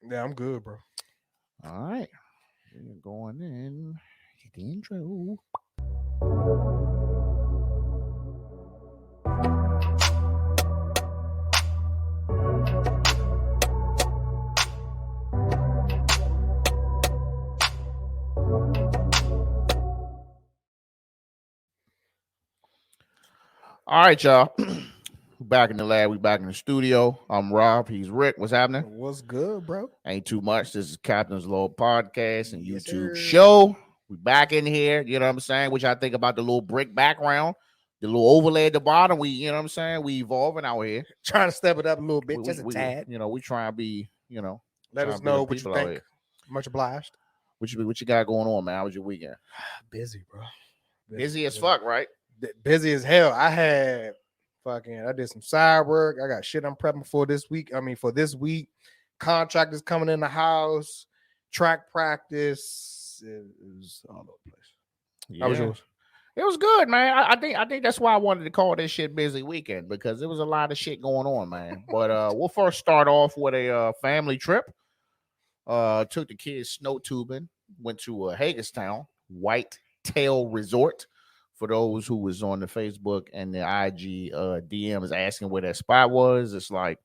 Yeah, I'm good, bro. All right. We're going in. Hit the intro. All right, y'all. We back in the lab. We back in the studio. I'm Rob. He's Rick. What's happening? What's good, bro? Ain't too much. This is Captain's Law Podcast and Yes, YouTube sir. show. We back in here. You know what I'm saying? Which I think about the little brick background, the little overlay at the bottom. We, you know what I'm saying? We evolving out here. Trying to step it up a little bit, We, just a we, tad. we try to be, Let trying us to be the know what you people out think. here. Much obliged. What you got going on, man? How was your weekend? Busy, bro. Busy as fuck, right? Busy as hell. I did some side work. I got shit I'm prepping for this week. For this week. Contractors coming in the house. Track practice. It was all over the place. Yeah. How was yours? It was good, man. I think that's why I wanted to call this shit busy weekend, because there was a lot of shit going on, man. But we'll first start off with a family trip. Took the kids snow tubing, went to Hagerstown Whitetail Resort. For those who was on the Facebook and the IG DMs asking where that spot was, it's like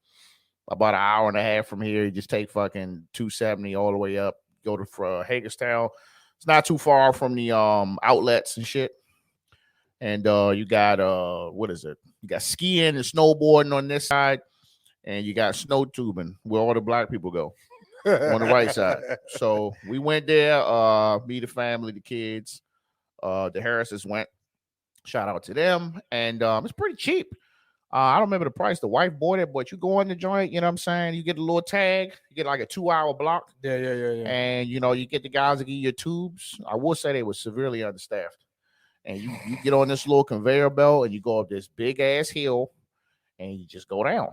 about an hour and a half from here. You just take fucking 270 all the way up, go to Hagerstown. It's not too far from the outlets and shit. And you got what is it? You got skiing and snowboarding on this side, and you got snow tubing where all the black people go on the right side. So we went there, me, the family, the kids, the Harrises went. Shout out to them. And it's pretty cheap. I don't remember the price. The wife bought it, but you go in the joint, you know what I'm saying? You get a little tag, you get like a 2-hour block. Yeah. And you get the guys to give you your tubes. I will say they were severely understaffed. And you get on this little conveyor belt and you go up this big ass hill and you just go down.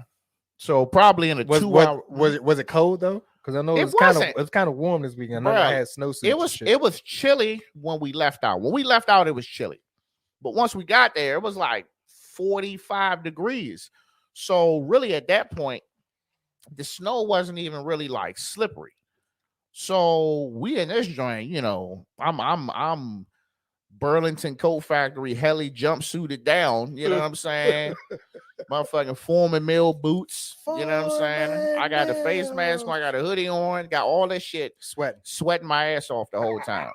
So probably in a 2-hour. Was it cold though? Because I know it was kind of warm this weekend. I had snowsuits. It was chilly when we left out. When we left out, it was chilly. But once we got there, it was like 45 degrees. So really at that point, the snow wasn't even really like slippery. So we in this joint, I'm Burlington Coat Factory heli jumpsuited down, you know what I'm saying? Motherfucking Foreman Mill boots, you know what I'm saying? I got the face mask on, I got a hoodie on, got all that shit, sweating my ass off the whole time.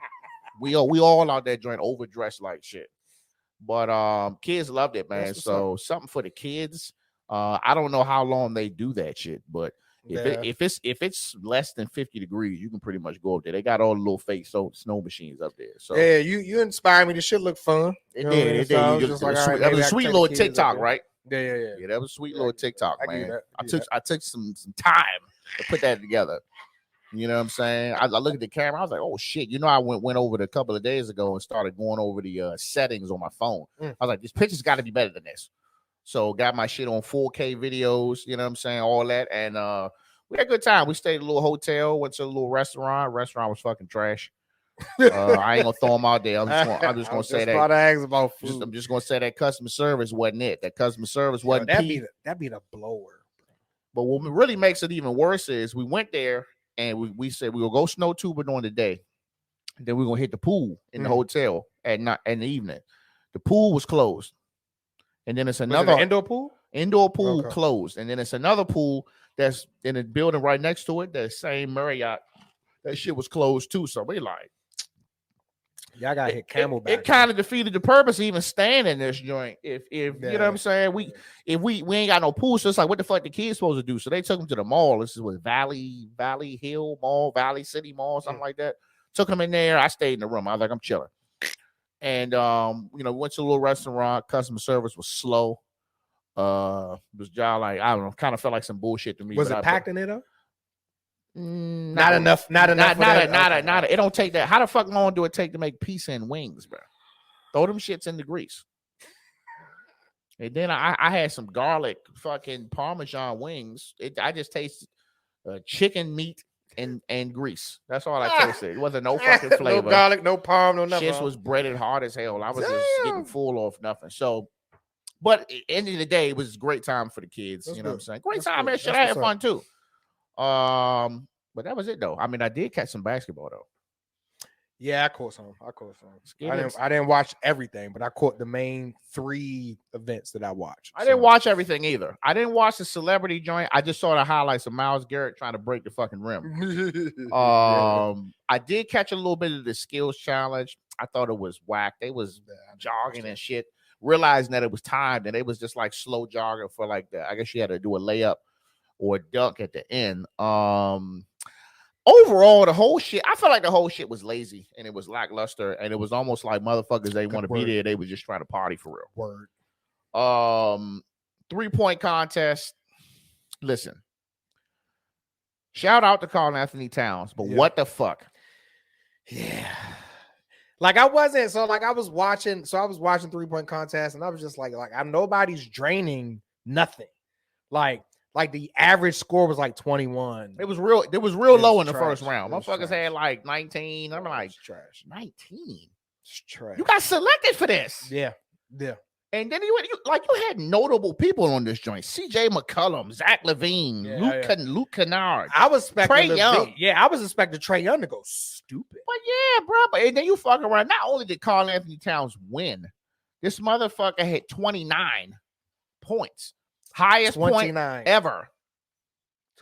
We all out there joint overdressed like shit. But kids loved it, man. So something for the kids. I don't know how long they do that shit, but if it's less than 50 degrees, you can pretty much go up there. They got all the little fake snow machines up there. So yeah, you inspired me. This shit look fun. It did. That was a sweet little TikTok, right? Yeah. That was a sweet little TikTok, man. I took some time to put that together. You know what I'm saying? I looked at the camera. I was like, oh, shit. I went over it a couple of days ago and started going over the settings on my phone. I was like, this picture's got to be better than this. So got my shit on 4K videos, you know what I'm saying? All that. And we had a good time. We stayed at a little hotel, went to a little restaurant. Restaurant was fucking trash. I ain't going to throw them out there. I'm just going to say that. About food. I'm just going to say that customer service wasn't it. That customer service wasn't that'd be the blower. But what really makes it even worse is we went there, and we said we will go snow tubing during the day. Then we're going to hit the pool in the hotel at night in the evening. The pool was closed. And then it's another indoor pool? Indoor pool closed. And then it's another pool that's in a building right next to it. That same Marriott. That shit was closed too. So we like, y'all got to hit Camelback. It kind of defeated the purpose of even staying in this joint. If you know what I'm saying, we ain't got no pool, so it's like, what the fuck the kids supposed to do? So they took them to the mall. This is what Valley Hill Mall, Valley City Mall, something like that. Took them in there. I stayed in the room. I was like, I'm chilling. And we went to a little restaurant. Customer service was slow. It was y'all like, I don't know, kind of felt like some bullshit to me. Was it packed in there though? Not enough. It don't take that. How the fuck long do it take to make pizza and wings, bro? Throw them shits in the grease. And then I had some garlic fucking Parmesan wings. I just tasted chicken meat and grease. That's all I tasted. It wasn't no fucking flavor. No garlic, no parm, no nothing. Shit was breaded hard as hell. I was just getting full off nothing. So, but at the end of the day, it was a great time for the kids. That's what I'm saying? Great time, man. Shit, I had fun too. But that was it though. I mean, I did catch some basketball though. Yeah, I caught some. I didn't watch everything, but I caught the main 3 events that I watched. I didn't watch everything either. I didn't watch the celebrity joint. I just saw the highlights of Myles Garrett trying to break the fucking rim. I did catch a little bit of the skills challenge. I thought it was whack. They was jogging and shit, realizing that it was timed, and they was just like slow jogging for like that. I guess you had to do a layup or a dunk at the end. Overall, the whole shit, I felt like the whole shit was lazy and it was lackluster, and it was almost like motherfuckers, they want to be there. They was just trying to party for real. Word. 3-point contest. Listen, shout out to Karl Anthony Towns, but what the fuck? Yeah. Like I was watching 3-point contest, and I was just like I'm nobody's draining nothing. Like the average score was like 21. It was real low in the first round. Motherfuckers had like 19. I'm like, trash. 19. It's trash. You got selected for this. Yeah. And then you had notable people on this joint. CJ McCollum, Zach LaVine, Luke Kennard. I was expecting Trae Young. Yeah, I was expecting Trae Young to go stupid. But yeah, bro. And then you fuck around. Not only did Karl Anthony Towns win, this motherfucker had 29 points. Highest 29 point ever.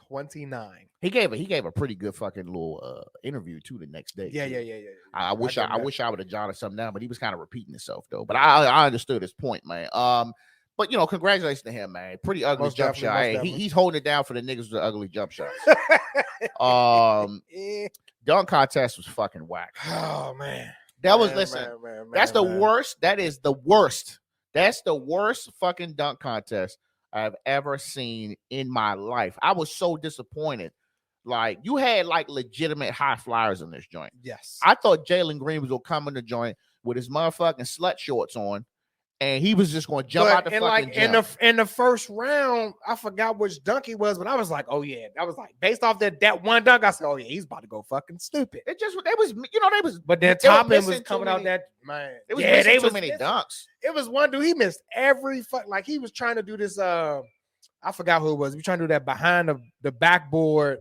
29. He gave a pretty good fucking little interview too the next day. Yeah. I wish I would have jotted something down, but he was kind of repeating himself though. But I understood his point, man. But congratulations to him, man. Pretty ugly jump shot. Hey, he's holding it down for the niggas with the ugly jump shots. Dunk contest was fucking whack. Oh man. That was that's the worst. That is the worst. That's the worst fucking dunk contest I've ever seen in my life. I was so disappointed. Like, you had like legitimate high flyers in this joint. Yes. I thought Jalen Green was gonna come in the joint with his motherfucking slut shorts on, and he was just gonna jump out the fucking gym. In the first round, I forgot which dunk he was, but I was like, oh yeah, that was like based off that one dunk. I said, oh yeah, he's about to go fucking stupid. But then Toppin was coming out that man. It was missing too many dunks. It was one dude, he missed every like he was trying to do this. I forgot who it was. He was trying to do that behind the backboard.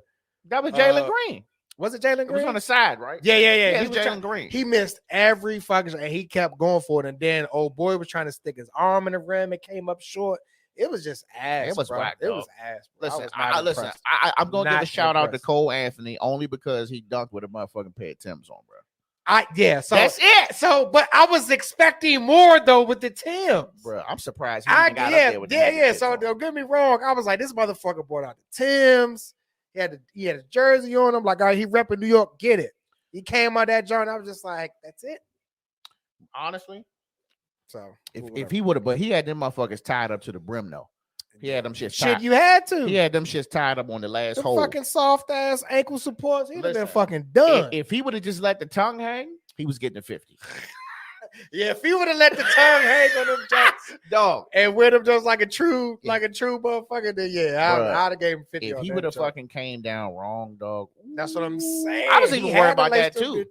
That was Jalen Green. Was it Jalen Green? It was on the side, right? Yeah. He was Jalen Green. He missed every fucking, and he kept going for it. And then old boy was trying to stick his arm in the rim. It came up short. It was just ass. It was bro. whack. It was ass. Bro. Listen. I'm gonna give a shout out to Cole Anthony only because he dunked with a motherfucking pair of Timbs on, bro. So that's it. So, but I was expecting more though with the Timbs, bro. I'm surprised. So don't get me wrong. I was like, this motherfucker brought out the Timbs. He had a jersey on him. Like, all right, he repping New York. Get it. He came out that joint. I was just like, that's it. Honestly. So if he would have, but he had them motherfuckers tied up to the brim though. He had them shits tied. Shit, you had to. He had them shits tied up on the last hole. Fucking soft ass ankle supports. He'd have been fucking done. If he would have just let the tongue hang, he was getting a 50. Yeah, if he would have let the tongue hang on them jokes, dog, and with him just like a true motherfucker, then I'd have gave him 50. If he would have fucking came down wrong, dog. That's what I'm saying. I was even worried about that too.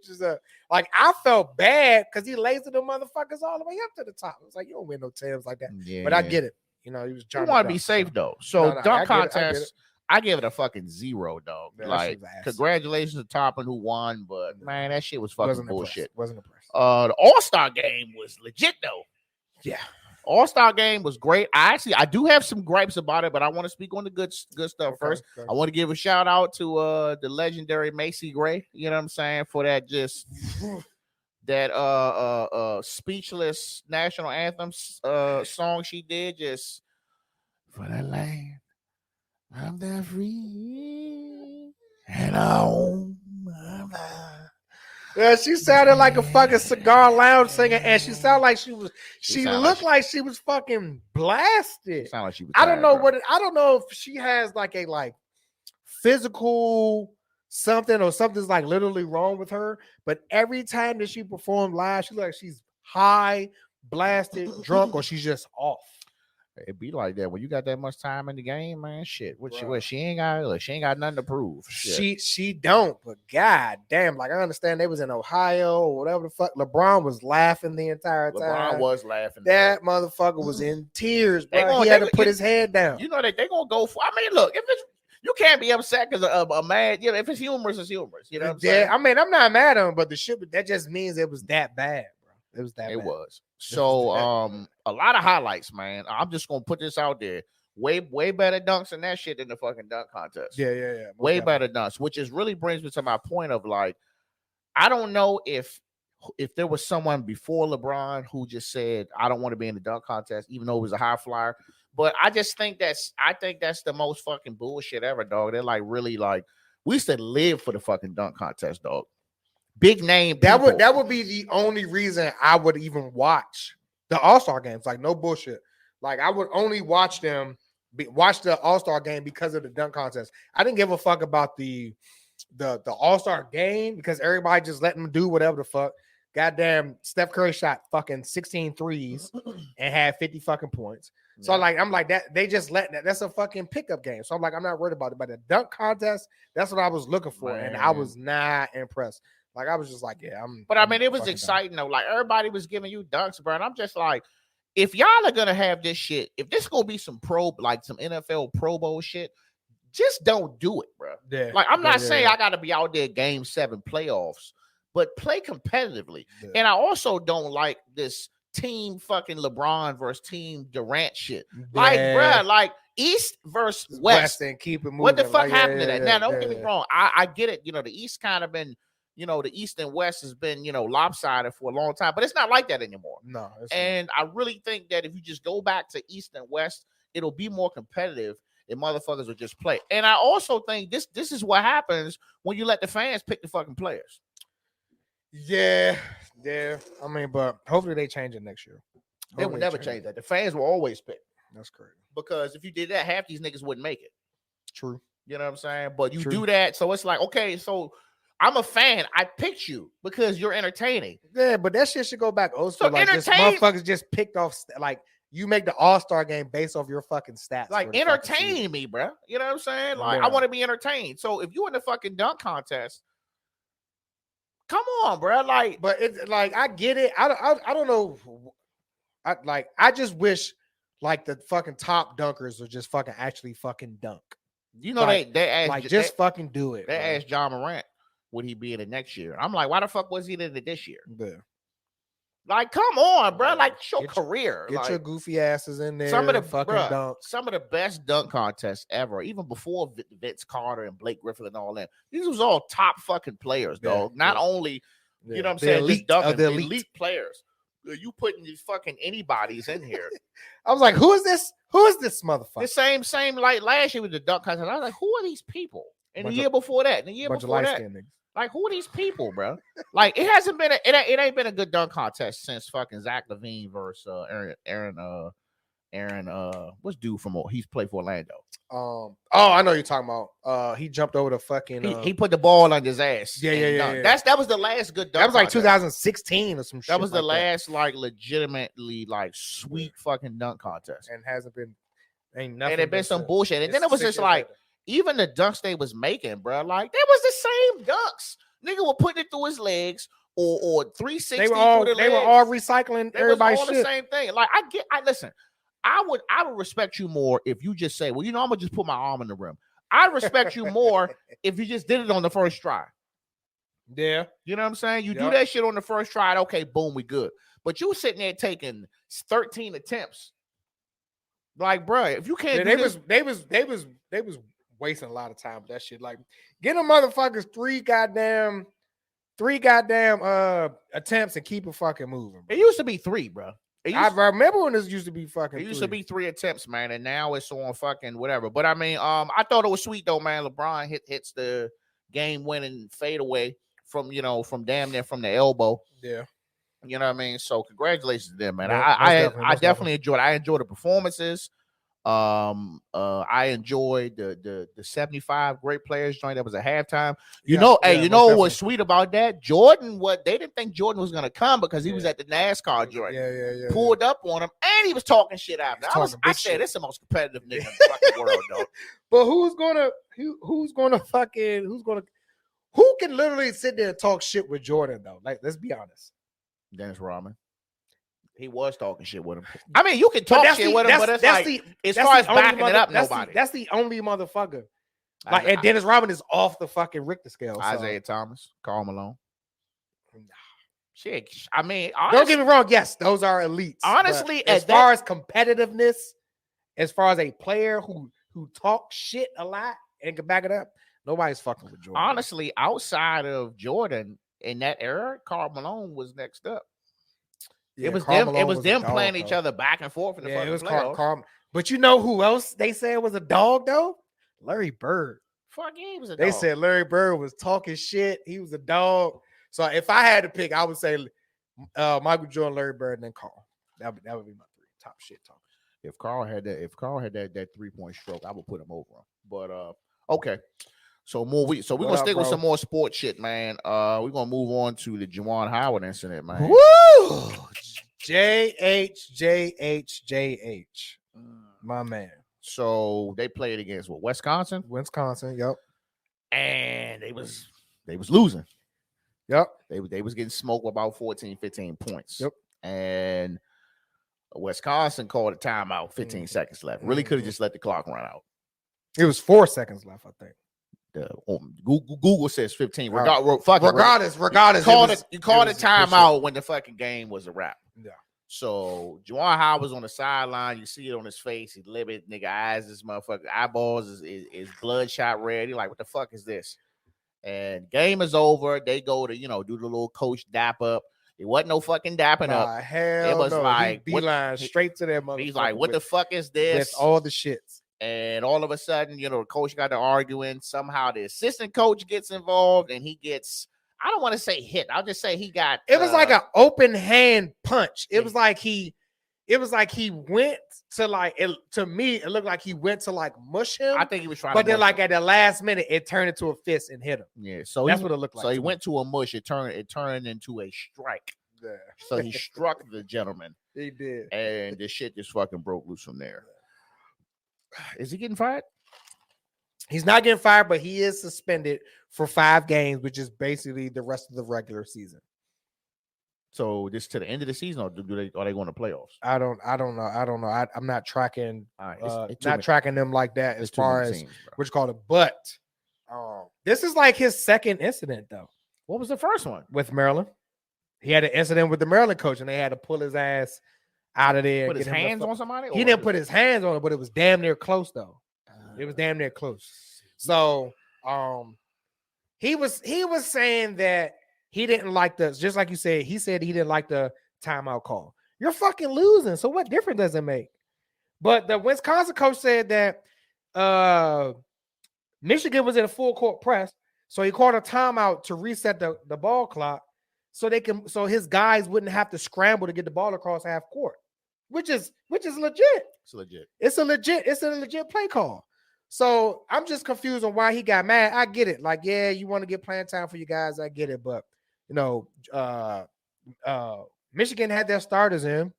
Like, I felt bad because he lasered the motherfuckers all the way up to the top. I was like, you don't win no Timbs like that. Yeah, but I get it. He was trying. You want to be safe though. So dunk contest, I give it a fucking 0, dog. Yeah, like, congratulations to Toppin who won, but man, that shit was fucking bullshit. Wasn't impressed. The All-Star game was legit though. Yeah. All-Star game was great. I do have some gripes about it, but I want to speak on the good stuff first. Okay. I want to give a shout out to the legendary Macy Gray, you know what I'm saying, for that that speechless national anthem song she did, just for the land of the free and home of the. Yeah, she sounded like a fucking cigar lounge singer, and she sounded like she looked like she was fucking blasted. Sound like she was. I don't know if she has like a physical something or something's like literally wrong with her, but every time that she performed live, she looked like she's high, blasted, drunk, or she's just off. It be like that when you got that much time in the game, man. Shit, she ain't got nothing to prove. Shit. She don't. But god damn, like, I understand they was in Ohio or whatever the fuck. LeBron was laughing the entire time. LeBron was laughing. That motherfucker was in tears, bro. He had to put his head down. You know they gonna go for. I mean, look, if it's You can't be upset because a man, you know, if it's humorous, it's humorous. You know what I'm saying? I mean, I'm not mad at him, but the shit, that just means it was that bad, bro. It was that bad. It was. So, a lot of highlights, man. I'm just gonna put this out there. Way better dunks than that shit in the fucking dunk contest. Yeah. Way better dunks, which is really brings me to my point of like, I don't know if there was someone before LeBron who just said, I don't want to be in the dunk contest, even though it was a high flyer. But I just think that's the most fucking bullshit ever, dog. They're like really like, we used to live for the fucking dunk contest, dog. Big name people. That would be the only reason I would even watch the All-Star games. Like, no bullshit. Like, I would only watch the All-Star game because of the dunk contest. I didn't give a fuck about the All-Star game because everybody just let them do whatever the fuck. Goddamn, Steph Curry shot fucking 16 threes and had 50 fucking points. Yeah. So I'm like that. They just let that. That's a fucking pickup game. So I'm like, I'm not worried about it. But the dunk contest, that's what I was looking for, and I was not impressed. Like, I was just like, yeah, But I mean, it was exciting though. Like, everybody was giving you dunks, bro. And I'm just like, if y'all are gonna have this shit, if this gonna be some some NFL Pro Bowl shit, just don't do it, bro. Yeah. Like, I'm not saying I gotta be out there Game 7 playoffs, but play competitively. Yeah. And I also don't like this team fucking LeBron versus team Durant shit. Like, bro, like East versus West. And keep it moving. What the fuck happened to that? Now, don't get me wrong. I get it. You know, the East kind of been, you know, the East and West has been, you know, lopsided for a long time, but it's not like that anymore. No. And I really think that if you just go back to East and West, it'll be more competitive and motherfuckers will just play. And I also think this is what happens when you let the fans pick the fucking players. Yeah. I mean, but hopefully they change it next year. They will never change that. The fans will always pick. That's crazy. Because if you did that, half these niggas wouldn't make it. True. You know what I'm saying? But you do that, so it's like, okay, so I'm a fan. I picked you because you're entertaining. Yeah, but that shit should go back old school. So like, this motherfuckers just picked off, like, you make the All-Star game based off your fucking stats. Like, entertain me, bro. You know what I'm saying? Like, I want to be entertained. So if you in the fucking dunk contest, come on, bro. Like, but it's like, I get it. I don't know. I just wish like the fucking top dunkers would just fucking actually fucking dunk. You know, like, they asked, like just fucking do it. They asked John Morant, would he be in it next year? I'm like, why the fuck was he in it this year? Yeah. Like, come on, bro. Like, your career. Get like, your goofy asses in there. Some of the fucking dunks. Some of the best dunk contests ever, even before Vince Carter and Blake Griffin and all that. These was all top fucking players, dog. Not only, you know what I'm saying, elite, just dunking, elite players. You putting these fucking anybody's in here. I was like, who is this? Who is this motherfucker? The same like last year with the dunk contest. I was like, who are these people? And the year before that, like, who are these people, bro? Like, it hasn't been it ain't been a good dunk contest since fucking Zach LaVine versus Aaron what's dude from he's played for Orlando. I know you're talking about. He jumped over the fucking he put the ball on his ass. Yeah. That was the last good dunk. That was like 2016 or some shit. That was the last like legitimately like sweet fucking dunk contest. And hasn't been ain't nothing. And it been some bullshit. And then it was just like even the dunks they was making, bro, like they was the same dunks. Nigga would put it through his legs or 360. They were all recycling everybody's shit. The same thing. Like listen, I would respect you more if you just say, well, you know, I'm gonna just put my arm in the rim. I respect you more if you just did it on the first try. Yeah. You know what I'm saying? You do that shit on the first try, okay, boom, we good. But you sitting there taking 13 attempts. Like, bro, if you can't they was wasting a lot of time with that shit. Like, get them motherfuckers three goddamn attempts and keep it fucking moving. Bro. It used to be 3, bro. I remember when this used to be fucking. It used to be 3 attempts, man, and now it's on fucking whatever. But I mean, I thought it was sweet though, man. LeBron hits the game-winning fadeaway from damn near from the elbow. Yeah, you know what I mean. So congratulations to them, man. I definitely enjoyed. I enjoyed the performances. I enjoyed the 75 great players joint. That was a halftime. You know what's sweet about that? Jordan, they didn't think Jordan was gonna come because he was at the NASCAR joint. Yeah. Pulled up on him and he was talking shit after. I said, "This is the most competitive nigga in the fucking world, though." But who can literally sit there and talk shit with Jordan though? Like, let's be honest. Dennis Rodman. He was talking shit with him. I mean, you can talk shit with him, but it's like as far as backing it up, nobody. That's the only motherfucker. Like, and Dennis Rodman is off the fucking Richter scale. Isaiah Thomas, Karl Malone. Shit, I mean, don't get me wrong. Yes, those are elites. Honestly, as far as competitiveness, as far as a player who talks shit a lot and can back it up, nobody's fucking with Jordan. Honestly, outside of Jordan in that era, Karl Malone was next up. Yeah, it was Karl them. Malone it was them playing each other back and forth in the fucking playoffs. Karl. But you know who else they said was a dog though? Larry Bird. Fuck yeah, he was a dog. They said Larry Bird was talking shit. He was a dog. So if I had to pick, I would say Michael Jordan, Larry Bird, and then Karl. That would be my three top shit talkers. If Karl had that 3-point stroke, I would put him over him. But okay. So we're gonna stick with some more sports shit, man. We're gonna move on to the Juwan Howard incident, man. Woo! JH. My man. So they played against what? Wisconsin, yep. And they was losing. Yep. They was getting smoked about 14, 15 points. Yep. And Wisconsin called a timeout, 15 seconds left. Really could have just let the clock run out. It was 4 seconds left, I think. Google says 15. Regardless, you called a timeout when the fucking game was a wrap. Yeah. So Juwan Howard was on the sideline. You see it on his face. He's livid, nigga eyes. This motherfucker eyeballs is bloodshot red. He like, what the fuck is this? And game is over. They go to do the little coach dap up. It wasn't no fucking dapping up. Hell it was no. like beeline straight to that motherfucker. He's like, what the fuck is this? That's all the shits. And all of a sudden, the coach got to arguing. Somehow the assistant coach gets involved, and he gets, I don't want to say hit. I'll just say he got. It was like an open hand punch. It was like he went to to me, it looked like he went to mush him. I think he was trying but then at the last minute, it turned into a fist and hit him. Yeah. So that's what it looked like. So he went to a mush. It turned into a strike. Yeah. So he struck the gentleman. He did. And this shit just fucking broke loose from there. Is he getting fired? He's not getting fired, but he is suspended for 5 games, which is basically the rest of the regular season. So this to the end of the season, or are they going to playoffs? I don't know. I'm not tracking. It's not tracking them like that as far as teams, what you call it. But this is like his second incident, though. What was the first one? With Maryland. He had an incident with the Maryland coach, and they had to pull his ass out of there. Put his hands on somebody? He didn't put his hands on it, but it was damn near close, though. It was damn near close. So he was saying that he didn't like just like you said, he said he didn't like the timeout call. You're fucking losing. So what difference does it make? But the Wisconsin coach said that Michigan was in a full court press. So he called a timeout to reset the ball clock so his guys wouldn't have to scramble to get the ball across half court, which is legit. It's a legit play call. So I'm just confused on why he got mad. I get it. Like, yeah, you want to get playing time for you guys. I get it. But Michigan had their starters in.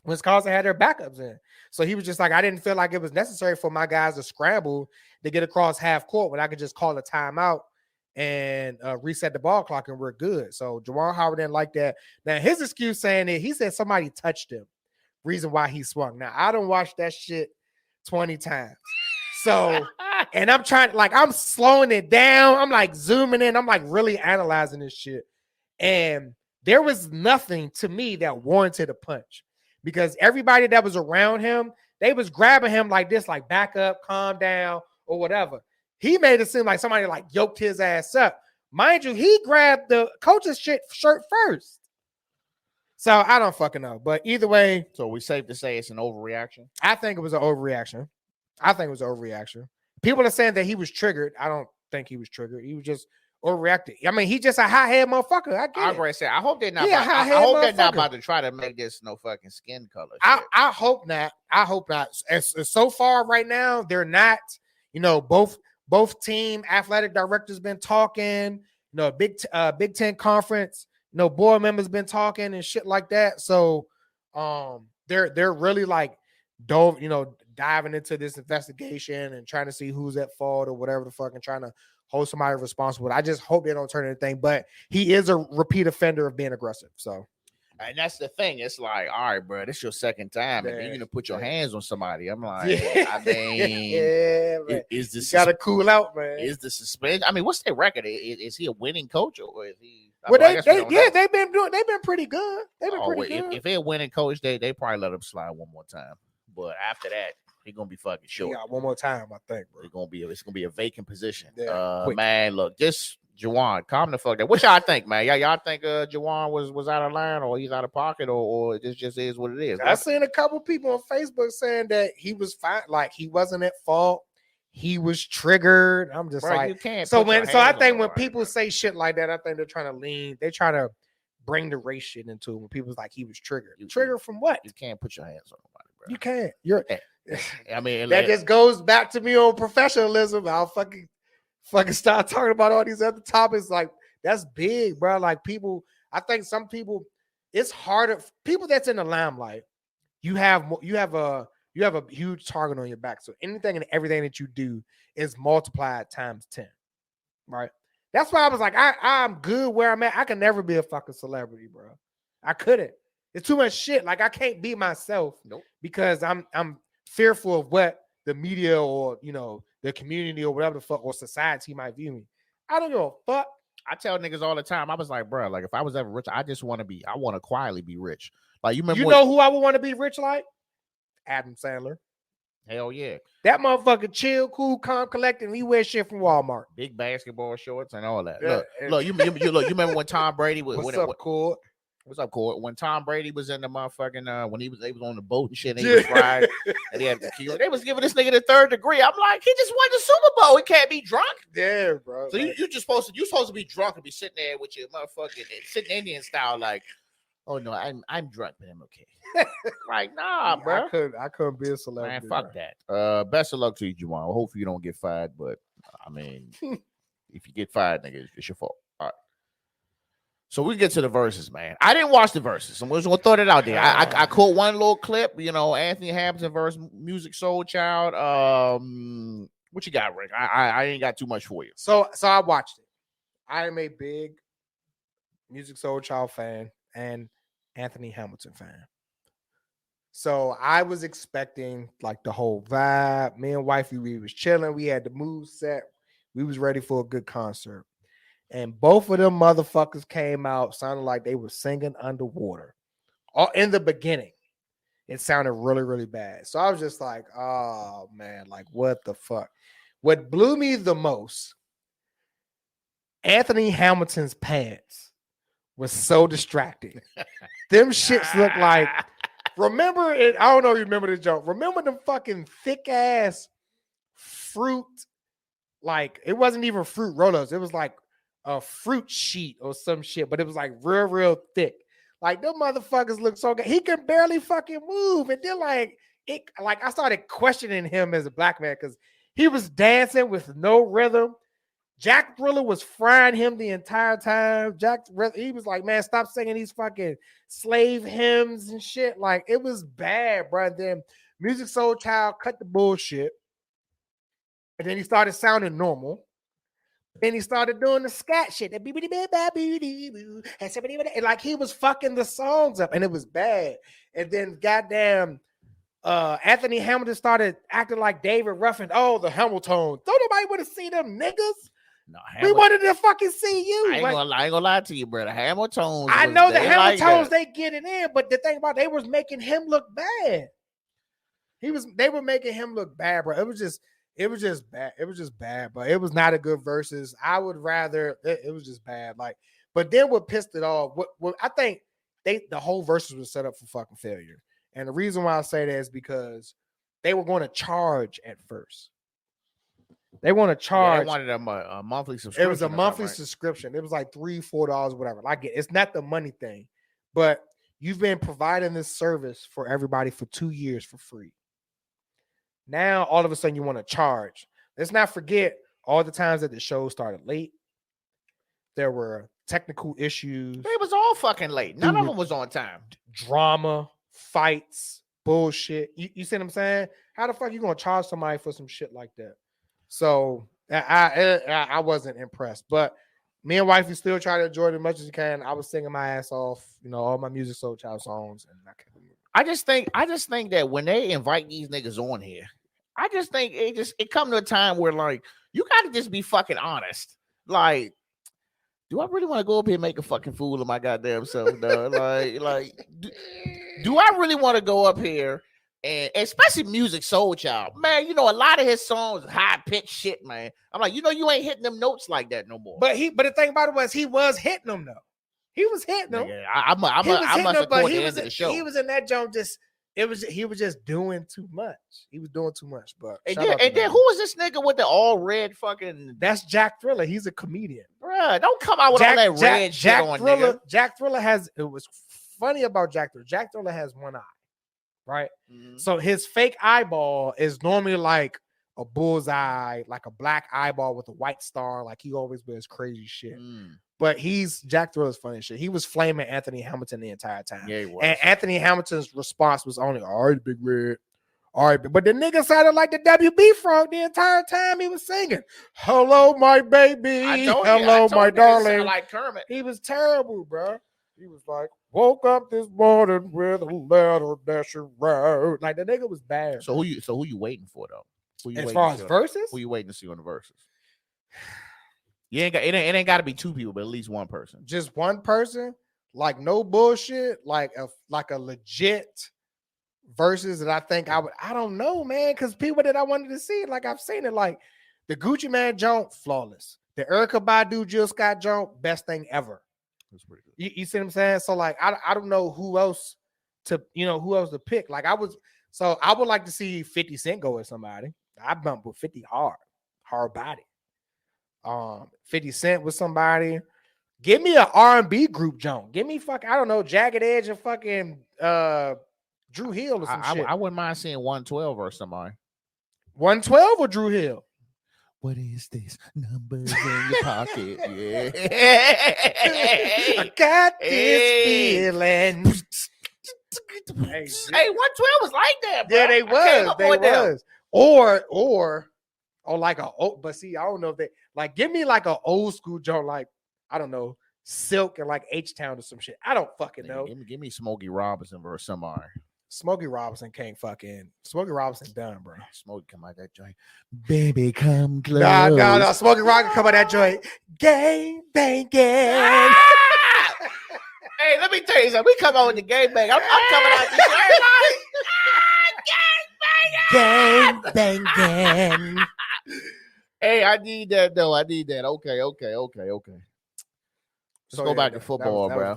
Wisconsin had their backups in. So he was just like, I didn't feel like it was necessary for my guys to scramble to get across half court when I could just call a timeout and reset the ball clock and we're good. So Juwan Howard didn't like that. Now his excuse saying it, he said somebody touched him. Reason why he swung. Now I don't watch that shit 20 times. So, and I'm trying, I'm slowing it down. I'm zooming in. I'm really analyzing this shit. And there was nothing to me that warranted a punch because everybody that was around him, they was grabbing him like this, back up, calm down, or whatever. He made it seem like somebody yoked his ass up. Mind you, he grabbed the coach's shirt first. So I don't fucking know. But either way. So we safe to say it's an overreaction? I think it was an overreaction. People are saying that he was triggered. I don't think he was triggered. He was just overreacted. I mean, he's just a hot-head motherfucker. I get it. I hope they're not. I hope they're not about to try to make this no fucking skin color. I hope not. As so far right now, they're not. Both team athletic directors been talking. Big Ten conference. Board members been talking and shit like that. So, they're really diving into this investigation and trying to see who's at fault or whatever the fuck and trying to hold somebody responsible. I just hope they don't turn anything, but he is a repeat offender of being aggressive. So And that's the thing. It's like, all right, bro, this your second time, and then you're gonna put your hands on somebody. I'm like, I mean, man. is this gotta cool out, man? Is the suspension? I mean, what's their record? Is he a winning coach or is he? Well, they've been pretty good. They've been pretty good. If they're a winning coach, they probably let him slide one more time. But after that, he's gonna be fucking short. Yeah, one more time, I think, bro. It's gonna be a vacant position. Yeah, man, look, just Juwan, calm the fuck down. What y'all think, man? Y'all think Juwan was out of line or he's out of pocket or this just is what it is? I seen a couple people on Facebook saying that he was fine, like he wasn't at fault. He was triggered. I'm just like, you can't. So I think when people say shit like that, I think they're trying to bring the race shit into it. When people's like he was triggered. Triggered from what? You can't put your hands on nobody, bro. You can't. I mean, that just goes back to me on professionalism. I'll fucking start talking about all these other topics. Like that's big, bro. Like people, I think some people, it's harder. People that's in the limelight, you have a huge target on your back. So anything and everything that you do is multiplied times 10, right? That's why I was like, I'm good where I'm at. I can never be a fucking celebrity, bro. I couldn't. It's too much shit. Like I can't be myself because I'm fearful of what the media or the community or whatever the fuck or society might view me. I don't give a fuck. I tell niggas all the time. I was like, bro, like if I was ever rich, I want to quietly be rich. Like you remember? You know who I would want to be rich like? Adam Sandler. Hell yeah. That motherfucker chill, cool, calm, collected. He wears shit from Walmart. Big basketball shorts and all that. Look, you remember when Tom Brady was What's up, Cord? When Tom Brady was in the motherfucking when they was on the boat and shit and he was fried and he had tequila. They was giving this nigga the third degree. I'm like, he just won the Super Bowl. He can't be drunk. Yeah, bro. So you're supposed to be drunk and be sitting there with your motherfucking sitting Indian style like, oh no, I'm drunk, but I'm okay. Like, nah, bro. I couldn't be a celebrity. Man, fuck that. Best of luck to you, Juwan. Hopefully you don't get fired, but I mean, if you get fired, nigga, it's your fault. All right. So we get to the verses, man. I didn't watch the verses. I'm just gonna throw that out there. I caught one little clip, Anthony Hamilton versus Musiq Soulchild. What you got, Rick? I ain't got too much for you. So I watched it. I am a big Musiq Soulchild fan and Anthony Hamilton fan. So I was expecting like the whole vibe. Me and wifey, we was chilling. We had the mood set. We was ready for a good concert. And both of them motherfuckers came out sounding like they were singing underwater. In the beginning, it sounded really, really bad. So I was just like, oh, man, like what the fuck? What blew me the most, Anthony Hamilton's pants was so distracting. Them shits look like, remember it? I don't know if you remember this joke. Remember them fucking thick ass fruit, like it wasn't even fruit roll-ups. It was like a fruit sheet or some shit, but it was like real, real thick. Like them motherfuckers look so good. He can barely fucking move. And then like I started questioning him as a black man because he was dancing with no rhythm. Jack Thriller was frying him the entire time. He was like, man, stop singing these fucking slave hymns and shit. Like, it was bad, bro. Then Musiq Soulchild cut the bullshit. And then he started sounding normal. Then he started doing the scat shit. And like, he was fucking the songs up. And it was bad. And then goddamn Anthony Hamilton started acting like David Ruffin. Oh, the Hamiltons. Don't nobody want to see them niggas. No, we wanted to fucking see you. I ain't gonna lie to you, bro. The Hamiltons. I know the Hamiltons, they get it in, but the thing about they was making him look bad. They were making him look bad, bro. It was just bad. It was just bad, but it was not a good versus. I would rather it was just bad. Like, but then what pissed it off? What I think the whole versus was set up for fucking failure. And the reason why I say that is because they were going to charge at first. They want to charge. They wanted a monthly subscription. It was a monthly subscription. It was like $3-4, whatever. Like it's not the money thing, but you've been providing this service for everybody for 2 years for free. Now all of a sudden you want to charge. Let's not forget all the times that the show started late. There were technical issues. It was all fucking late. None of them was on time. Drama, fights, bullshit. You see what I'm saying? How the fuck you gonna charge somebody for some shit like that? So I wasn't impressed, but Me and wifey still try to enjoy it as much as you can. I was singing my ass off, all my Musiq Soulchild songs, and I just think that when they invite these niggas on here, I just think it come to a time where like you gotta just be fucking honest. Like, do I really want to go up here and make a fucking fool of my goddamn self, dog? Do I really want to go up here and especially Musiq Soulchild, man? A lot of his songs high pitched shit, man. I'm like, you ain't hitting them notes like that no more. But the thing about it was he was hitting them though. He was hitting them. I must have caught the end of the show. He was in that joint he was just doing too much. He was doing too much. But and then who was this nigga with the all red fucking? That's Jack Thriller. He's a comedian. Bruh, don't come out with all that red shit on, nigga. Jack Thriller it was funny about Jack Thriller. Jack Thriller has one eye, right? Mm-hmm. So his fake eyeball is normally like a bullseye, like a black eyeball with a white star. Like he always wears crazy shit. But Jack Thriller's funny shit. He was flaming Anthony Hamilton the entire time. Yeah, he was. And Anthony Hamilton's response was only, all right, Big Red. All right. But the nigga sounded like the WB frog the entire time he was singing. Hello, my baby. Hello, my darling. Like Kermit. He was terrible, bro. He was like, woke up this morning with a letter that you wrote. Like the nigga was bad. So who you waiting for though? As far as verses? Who you waiting to see on the verses? It ain't got to be two people, but at least one person. Just one person, like no bullshit, like a legit verses that I think I don't know, man, because people that I wanted to see, like I've seen it, like the Gucci Man joint, flawless. The Erykah Badu Jill Scott joint, best thing ever. That's pretty good. You see what I'm saying? So like I don't know who else to pick. Like I would like to see 50 Cent go with somebody. I bump with 50 hard body. 50 Cent with somebody. Give me an R&B group joint. Give me I don't know, Jagged Edge and fucking Drew Hill or some shit. I wouldn't mind seeing 112 or somebody. 112 or Drew Hill? What is this? Numbers in your pocket. Yeah. I got this feeling. Hey, 112 was like that, bro. Yeah, they was. Or like but see, I don't know if they like give me like an old school joint, like I don't know, Silk and like H-Town or some shit. I don't fucking know. Give me Smokey Robinson versus somebody. Smokey Robinson can't fucking Smokey Robinson done, bro. Smokey come out that joint. Baby, come close. No. Smokey Robinson come out that joint. Gang banging. Hey, let me tell you something. We come out with the gang bang. I'm coming out this gang banging. Hey, I need that though. I need that. Okay. Let's go back to football, bro.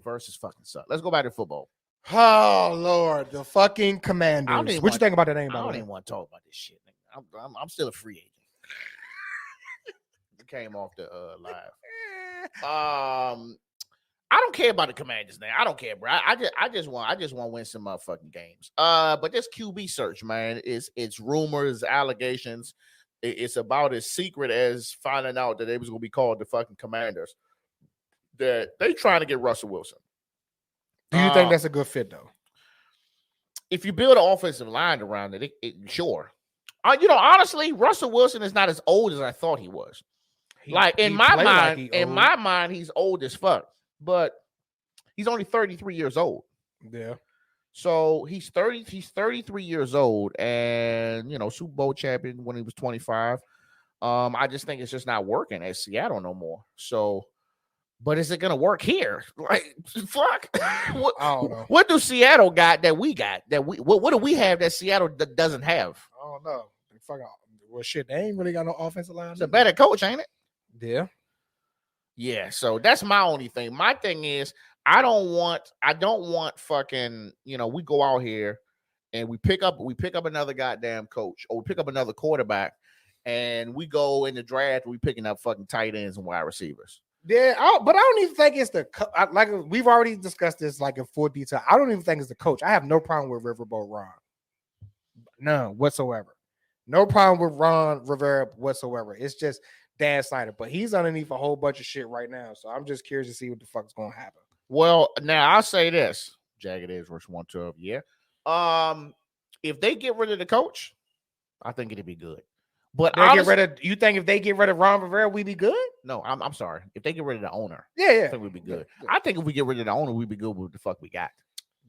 Versus fucking suck. Let's go back to football. Oh Lord, the fucking Commanders. What you think about that name? I don't even want to talk about this shit. I'm still a free agent. It came off the live. I don't care about the Commanders now. I don't care, bro. I just want to win some motherfucking games. But this QB search, man, it's rumors, allegations. It's about as secret as finding out that they was gonna be called the fucking Commanders. That they trying to get Russell Wilson. Do you think that's a good fit though? If you build an offensive line around it, sure. Honestly, Russell Wilson is not as old as I thought he was. In my mind, he's old as fuck. But he's only 33 years old. Yeah. So he's 33 years old, and Super Bowl champion when he was 25. I just think it's just not working at Seattle no more. So, but is it gonna work here? Like, fuck. What do Seattle got that we got? What do we have that Seattle doesn't have? I don't know. Fuck. Well, shit, they ain't really got no offensive line. It's a better coach, ain't it? Yeah. Yeah, so that's my only thing. My thing is I don't want fucking, we go out here and we pick up another goddamn coach or we pick up another quarterback and we go in the draft, we picking up fucking tight ends and wide receivers. Yeah, but I don't even think it's like we've already discussed this like in full detail. I don't even think it's the coach. I have no problem with Riverboat Ron. None whatsoever. No problem with Ron Rivera whatsoever. It's just Dan Snyder, but he's underneath a whole bunch of shit right now. So I'm just curious to see what the fuck's going to happen. Well, now I'll say this: Jagged Edge versus 112. Yeah. If they get rid of the coach, I think it'd be good. But you think if they get rid of Ron Rivera, we be good? No, I'm sorry. If they get rid of the owner, I think we'd be good. I think if we get rid of the owner, we'd be good with the fuck we got.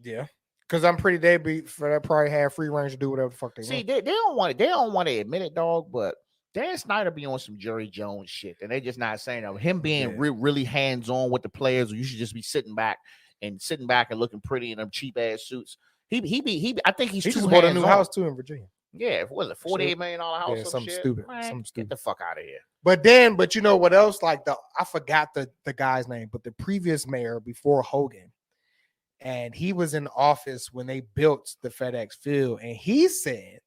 Yeah. Because I'm pretty deadbeat for that. Probably have free range to do whatever the fuck they want. They don't want it. They don't want to admit it, dog. But Dan Snyder be on some Jerry Jones shit, and they just not saying that. Him being really hands on with the players. You should just be sitting back and looking pretty in them cheap ass suits. He I think he just bought a new house too in Virginia. Yeah, what was it, $48 million house? Yeah, something stupid. Man, something stupid. Get the fuck out of here. But you know what else? Like I forgot the guy's name, but the previous mayor before Hogan. And he was in office when they built the FedEx Field. And he said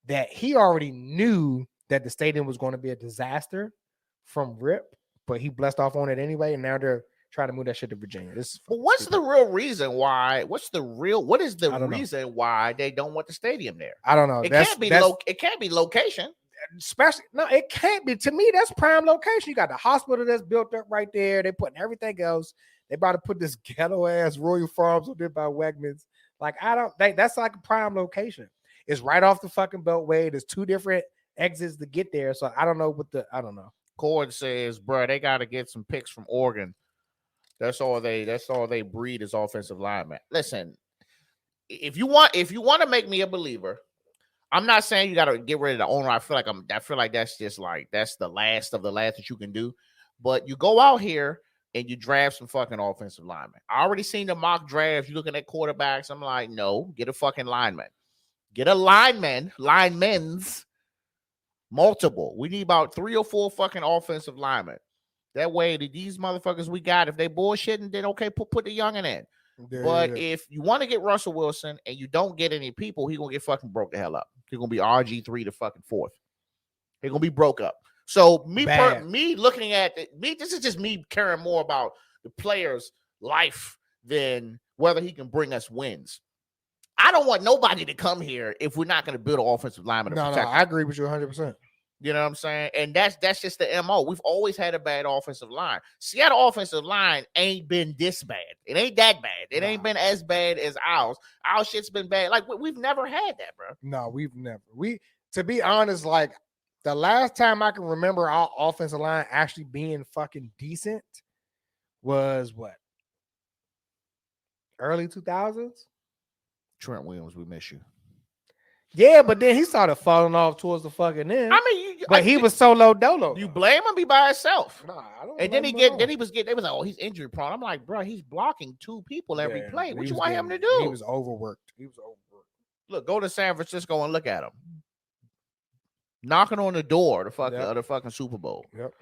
that he already knew that the stadium was going to be a disaster from RIP, but he blessed off on it anyway. And now they're trying to move that shit to Virginia. But what's the real reason why? What is the reason why they don't want the stadium there? I don't know. It can't be location. Especially, no, it can't be. To me, that's prime location. You got the hospital that's built up right there. They're putting everything else. They about to put this ghetto ass Royal Farms up there by Wegmans. Like, I don't think that's like a prime location. It's right off the fucking Beltway. There's 2 different exits to get there. So I don't know I don't know. Cord says, bro, they got to get some picks from Oregon. That's all they breed is offensive linemen. Listen, if you want to make me a believer, I'm not saying you got to get rid of the owner. I feel like that's just like that's the last of the last that you can do. But you go out here and you draft some fucking offensive linemen. I already seen the mock draft. You looking at quarterbacks. I'm like, no, get a fucking lineman. Get a linemen's multiple. We need about 3 or 4 fucking offensive linemen. That way, these motherfuckers we got, if they bullshitting, then okay, put the youngin' in. But if you want to get Russell Wilson and you don't get any people, he's going to get fucking broke the hell up. He's going to be RG3 to fucking 4th. He's going to be broke up. So me looking at this is just me caring more about the player's life than whether he can bring us wins. I don't want nobody to come here if we're not going to build an offensive lineman. No, I agree with you 100%. You know what I'm saying? And that's just the MO. We've always had a bad offensive line. Seattle offensive line ain't been this bad. It ain't that bad. It ain't been as bad as ours. Our shit's been bad. Like, we've never had that, bro. No, we've never. To be honest, like, the last time I can remember our offensive line actually being fucking decent was what? Early 2000s? Trent Williams, we miss you. Yeah, but then he started falling off towards the fucking end. I mean, he was solo dolo. You blame him? Be by himself. Nah, I don't. And then they was like, oh, he's injury prone. I'm like, bro, he's blocking 2 people every play. What you want him to do? He was overworked. Look, go to San Francisco and look at him. Knocking on the door of the fucking Super Bowl. Yep.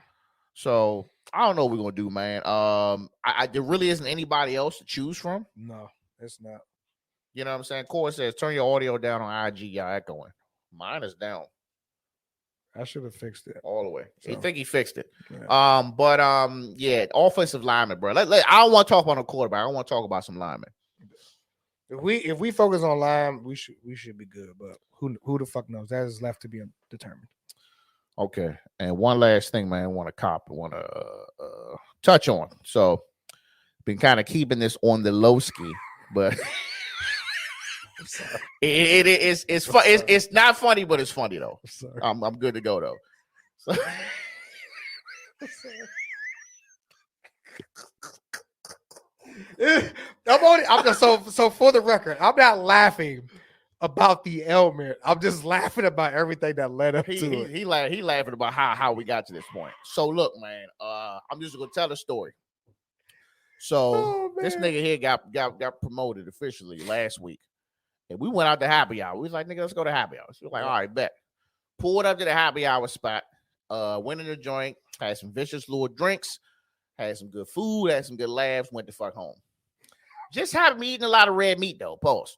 So I don't know what we're gonna do, man. There really isn't anybody else to choose from. No, it's not. You know what I'm saying? Corey says, turn your audio down on IG. Y'all echoing. Mine is down. I should have fixed it all the way. So. You think he fixed it? Yeah. Yeah, offensive lineman, bro. I don't want to talk about a quarterback. I want to talk about some linemen. If we focus on line, we should be good. But who the fuck knows? That is left to be determined. Okay, and one last thing, man. I want to touch on. So, been kind of keeping this on the low ski, but. It's not funny, but it's funny though. I'm good to go though. So, so for the record, I'm not laughing about the ailment. I'm just laughing about everything that led up to it. He laughing about how we got to this point. So look, man, I'm just gonna tell a story. So this nigga here got promoted officially last week. And we went out to happy hour. We was like, nigga, let's go to happy hour. She was like, all right, bet. Pulled up to the happy hour spot. Went in the joint. Had some vicious little drinks. Had some good food. Had some good laughs. Went the fuck home. Just happened to be eating a lot of red meat, though. Pause.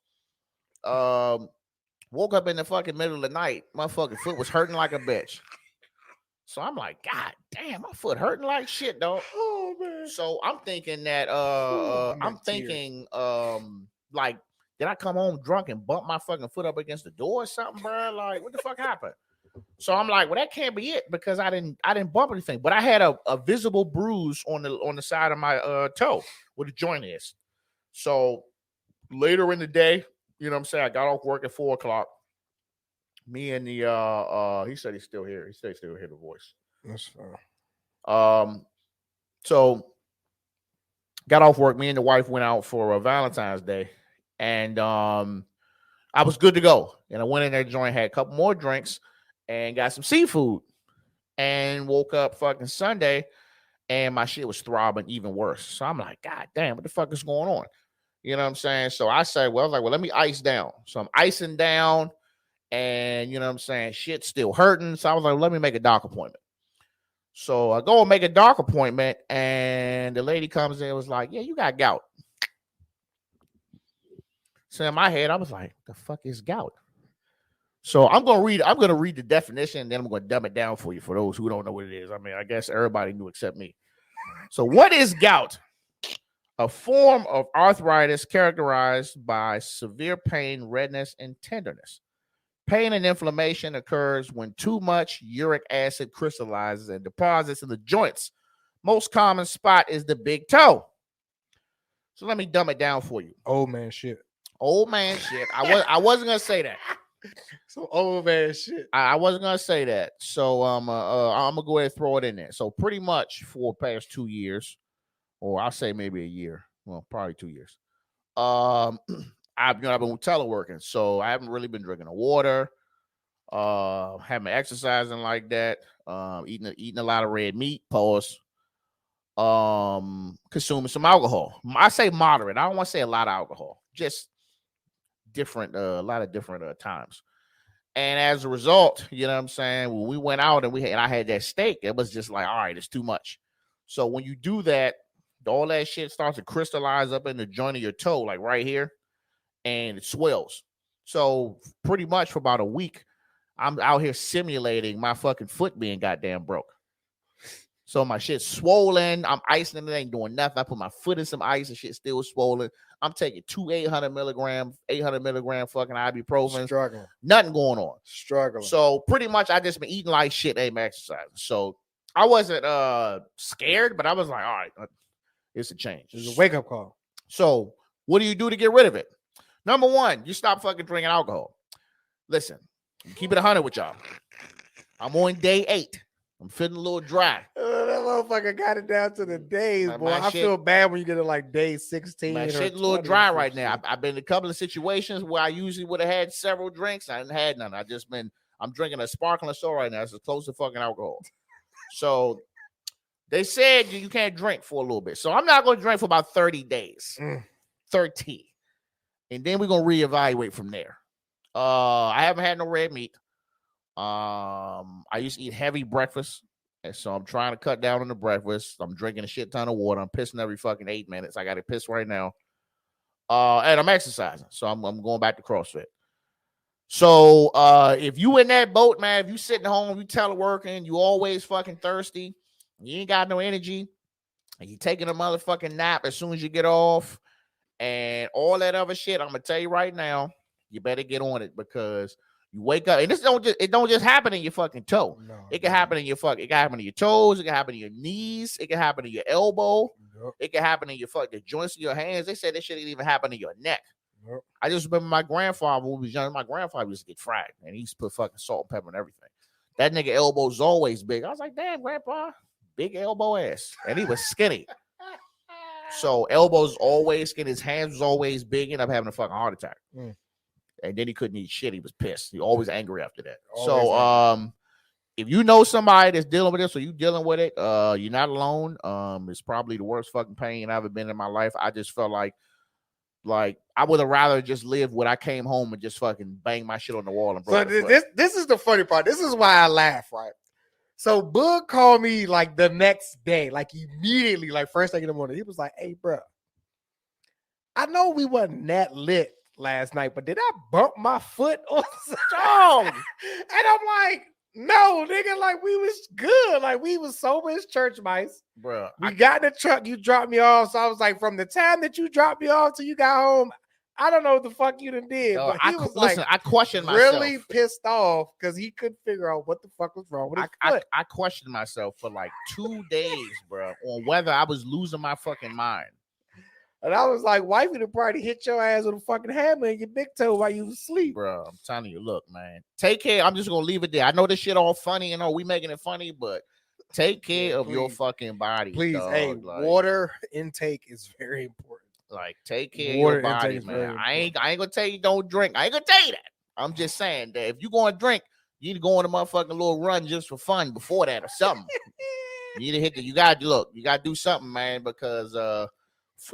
Woke up in the fucking middle of the night. My fucking foot was hurting like a bitch. So I'm like, God damn, my foot hurting like shit, dog. Oh, man. So I'm thinking that, like, did I come home drunk and bump my fucking foot up against the door or something, bro? Like, what the fuck happened? So I'm like, well, that can't be it because I didn't bump anything, but I had a visible bruise on the side of my toe where the joint is. So later in the day, you know what I'm saying, I got off work at 4:00. Me and the he said he's still here. He said he still hear the voice. That's fine. So got off work. Me and the wife went out for Valentine's Day, and I was good to go. And I went in there, joint, had a couple more drinks, and got some seafood. And woke up fucking Sunday, and my shit was throbbing even worse. So I'm like, God damn, what the fuck is going on? You know what I'm saying? So I said, well, I was like, well, let me ice down. So I'm icing down, and you know what I'm saying? Shit's still hurting. So I was like, let me make a doc appointment. So I go and make a doc appointment, and the lady comes in and was like, yeah, you got gout. So in my head, I was like, the fuck is gout? So I'm gonna read the definition, and then I'm gonna dumb it down for you for those who don't know what it is. I mean, I guess everybody knew except me. So what is gout? A form of arthritis characterized by severe pain, redness, and tenderness. Pain and inflammation occurs when too much uric acid crystallizes and deposits in the joints. Most common spot is the big toe. So let me dumb it down for you. Old man shit. Old man shit. I wasn't gonna say that. So old man shit. I wasn't gonna say that. So I'm gonna go ahead and throw it in there. So pretty much for the past 2 years, or I'll say maybe a year. Well, probably 2 years. I've been teleworking, so I haven't really been drinking the water. Haven't been exercising like that. Eating a lot of red meat. Pause. Consuming some alcohol. I say moderate. I don't want to say a lot of alcohol. Just different. A lot of different times. And as a result, you know what I'm saying, when we went out and I had that steak, it was just like, all right, it's too much. So when you do that, all that shit starts to crystallize up in the joint of your toe, like right here, and it swells. So pretty much for about a week, I'm out here simulating my fucking foot being goddamn broke. So my shit's swollen. I'm icing it, ain't doing nothing. I put my foot in some ice and shit still swollen. I'm taking 2 800 milligram fucking ibuprofen. Struggling. Nothing going on. Struggling. So pretty much I just been eating like shit, ain't exercising. So I wasn't scared, but I was like, all right, it's a change. It's a wake-up call. So what do you do to get rid of it? Number one, you stop fucking drinking alcohol. Listen, keep it 100 with y'all. I'm on day 8. I'm feeling a little dry. That motherfucker got it down to the days, boy. I feel bad when you get to like day 16. My shit a little dry right now. I've been in a couple of situations where I usually would have had several drinks. I didn't had none. I'm drinking a sparkling soda right now. It's as close to fucking alcohol. So they said you can't drink for a little bit. So I'm not going to drink for about 30 days. 30. And then we're going to reevaluate from there. I haven't had no red meat. I used to eat heavy breakfast, and so I'm trying to cut down on the breakfast. I'm drinking a shit ton of water. I'm pissing every fucking 8 minutes. I got to piss right now. And I'm exercising, so I'm going back to CrossFit. So if you in that boat, man, if you sitting home, you teleworking, you always fucking thirsty, you ain't got no energy, and you taking a motherfucking nap as soon as you get off, and all that other shit, I'm gonna tell you right now, you better get on it, because you wake up, and it don't just happen in your fucking toe. No, it can happen in your it can happen in your toes. It can happen in your knees. It can happen in your elbow. Yep. It can happen in the joints of your hands. They said this shit didn't even happen in your neck. Yep. I just remember my grandfather when we was young. My grandfather used to get fried, and he used to put fucking salt and pepper and everything. That nigga elbow's always big. I was like, damn, grandpa, big elbow ass, and he was skinny. So elbows always skinny. His hands was always big. Ended up having a fucking heart attack. And then he couldn't eat shit. He was pissed. He always angry after that. If you know somebody that's dealing with this, or you dealing with it, you're not alone. It's probably the worst fucking pain I've ever been in my life. I just felt like I would have rather just lived when I came home and just fucking bang my shit on the wall and broke. So this is the funny part. This is why I laugh, right? So Bug called me like the next day, like immediately, like first thing in the morning. He was like, "Hey, bro, I know we wasn't that lit last night, but did I bump my foot on something?" And I'm like, "No, nigga, like we was good. Like we was sober as church mice. Bro, we got in the truck, you dropped me off." So I was like, from the time that you dropped me off till you got home, I don't know what the fuck you done did. But he was I questioned myself. Really pissed off because he couldn't figure out what the fuck was wrong with his foot. I questioned myself for like 2 days, bro, on whether I was losing my fucking mind. And I was like, wifey to probably hit your ass with a fucking hammer in your big toe while you was asleep. Bro, I'm telling you, look, man. Take care. I'm just gonna leave it there. I know this shit all funny, we making it funny, but take care of your fucking body. Please, dog. hey, like, water intake is very important. Like, take care of your body, man. I ain't gonna tell you don't drink. I ain't gonna tell you that. I'm just saying that if you gonna drink, you need to go on a motherfucking little run just for fun before that or something. You need to hit you gotta do something, man, because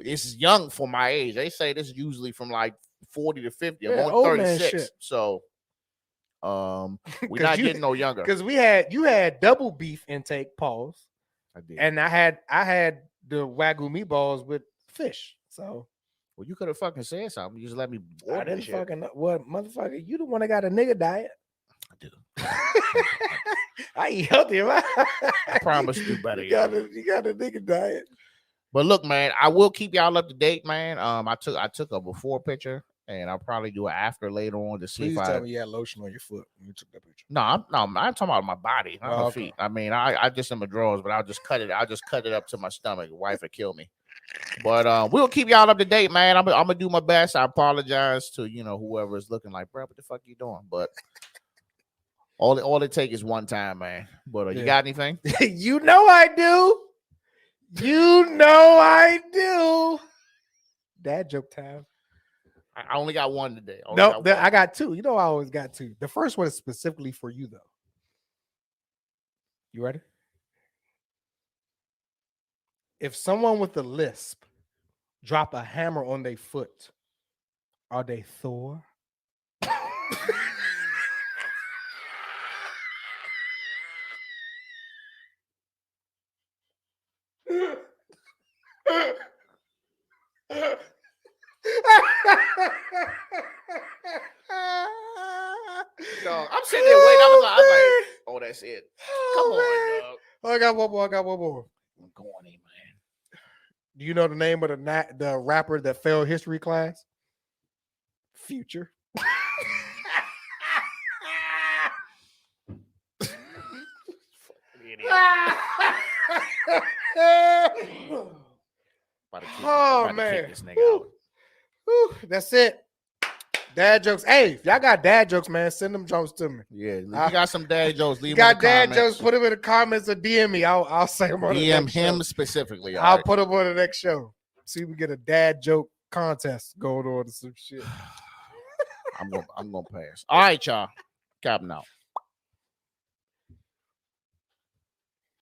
this is young for my age. They say this is usually from like 40 to 50. I'm only 36. So we're not getting no younger. Because you had double beef intake, pause. I did. And I had the Wagyu meatballs with fish. So well, you could have fucking said something. You just let me I didn't fucking what motherfucker, you the one that got a nigga diet. I do. I eat healthy, man. I promise you better. You got a nigga diet. But look, man, I will keep y'all up to date, man. I took a before picture, and I'll probably do an after later on to see. Please tell me you had lotion on your foot when you took that picture. No, I'm talking about my body, not my feet. I mean, I just in my drawers, but I'll just cut it up to my stomach. Wife would kill me. But we'll keep y'all up to date, man. I'm gonna do my best. I apologize to whoever is looking like, bro, what the fuck you doing? But all it takes is one time, man. But you got anything? You know I do. Dad joke time. I only got one today. I got two. I always got two. The first one is specifically for you, though. You ready? If someone with a lisp drop a hammer on their foot, are they Thor? Dog, I'm sitting there waiting. I'm like, oh, that's it. Come on, dog. I got one more. I'm going in, man. Do you know the name of the rapper that failed history class? Future. Man. Kick this nigga out. That's it. Dad jokes. Hey, if y'all got dad jokes, man, send them jokes to me. Yeah, if you got some dad jokes, leave you them got dad jokes, put them in the comments or DM me. I'll say them on the next DM him show. specifically. I'll put them on the next show. See if we get a dad joke contest going on or some shit. I'm gonna pass. All right, y'all. Capping out.